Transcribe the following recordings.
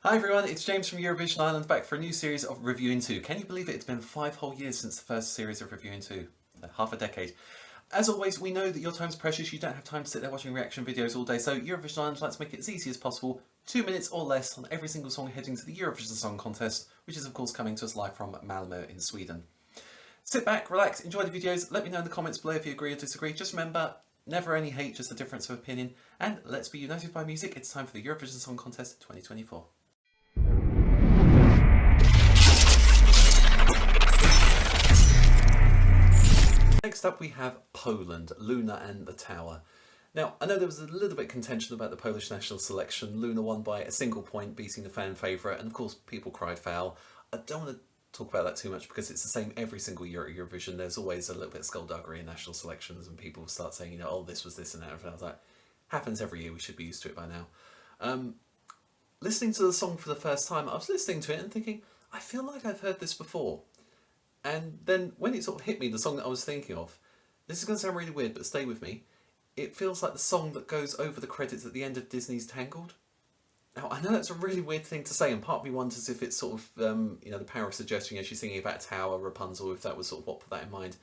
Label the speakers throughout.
Speaker 1: Hi everyone, it's James from Eurovision Ireland back for a new series of Reviewing 2. Can you believe it? It's been 5 whole years since the first series of Reviewing 2. Half a decade. As always, we know that your time's precious, you don't have time to sit there watching reaction videos all day, so Eurovision Ireland likes to make it as easy as possible, 2 minutes or less on every single song heading to the Eurovision Song Contest, which is of course coming to us live from Malmö in Sweden. Sit back, relax, enjoy the videos, let me know in the comments below if you agree or disagree. Just remember, never any hate, just a difference of opinion, and let's be united by music. It's time for the Eurovision Song Contest 2024. Next up we have Poland, Luna and the Tower. Now, I know there was a little bit of contention about the Polish national selection. Luna won by a single point, beating the fan favourite, and of course people cried foul. I don't want to talk about that too much because it's the same every single year at Eurovision. There's always a little bit of skullduggery in national selections and people start saying, oh, this was this and that. And I was like, happens every year, we should be used to it by now. Listening to the song for the first time, I was listening to it and thinking, I feel like I've heard this before. And then when it sort of hit me, the song that I was thinking of, this is going to sound really weird, but stay with me. It feels like the song that goes over the credits at the end of Disney's Tangled. Now, I know that's a really weird thing to say, and part of me wonders if it's sort of, the power of suggestion as she's singing about a tower, Rapunzel, if that was sort of what put that in mind.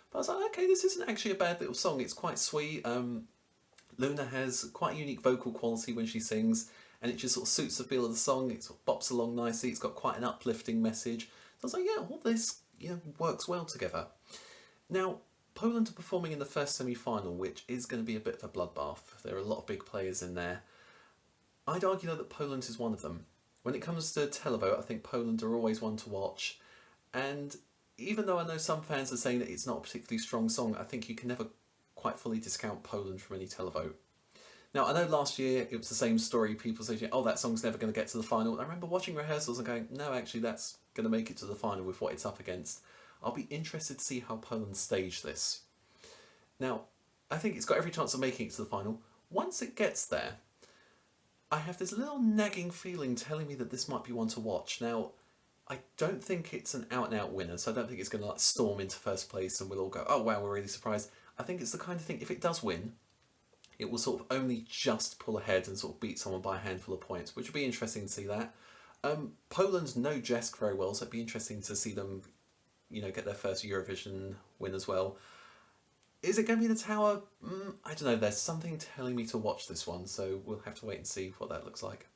Speaker 1: But I was like, okay, this isn't actually a bad little song. It's quite sweet. Luna has quite a unique vocal quality when she sings, and it just sort of suits the feel of the song. It sort of bops along nicely. It's got quite an uplifting message. So I was like, yeah, all this works well together. Now, Poland are performing in the first semi-final, which is going to be a bit of a bloodbath. There are a lot of big players in there. I'd argue though that Poland is one of them. When it comes to televote, I think Poland are always one to watch. And even though I know some fans are saying that it's not a particularly strong song, I think you can never quite fully discount Poland from any televote. Now, I know last year it was the same story. People saying, oh, that song's never going to get to the final. I remember watching rehearsals and going, no, actually, that's going to make it to the final with what it's up against. I'll be interested to see how Poland stage this. Now, I think it's got every chance of making it to the final. Once it gets there, I have this little nagging feeling telling me that this might be one to watch. Now, I don't think it's an out-and-out winner, so I don't think it's going to storm into first place and we'll all go, oh wow, we're really surprised. I think it's the kind of thing, if it does win, it will sort of only just pull ahead and sort of beat someone by a handful of points, which would be interesting to see that. Poland know Jesk very well, so it'd be interesting to see them, get their first Eurovision win as well. Is it going to be the Tower? I don't know. There's something telling me to watch this one, so we'll have to wait and see what that looks like.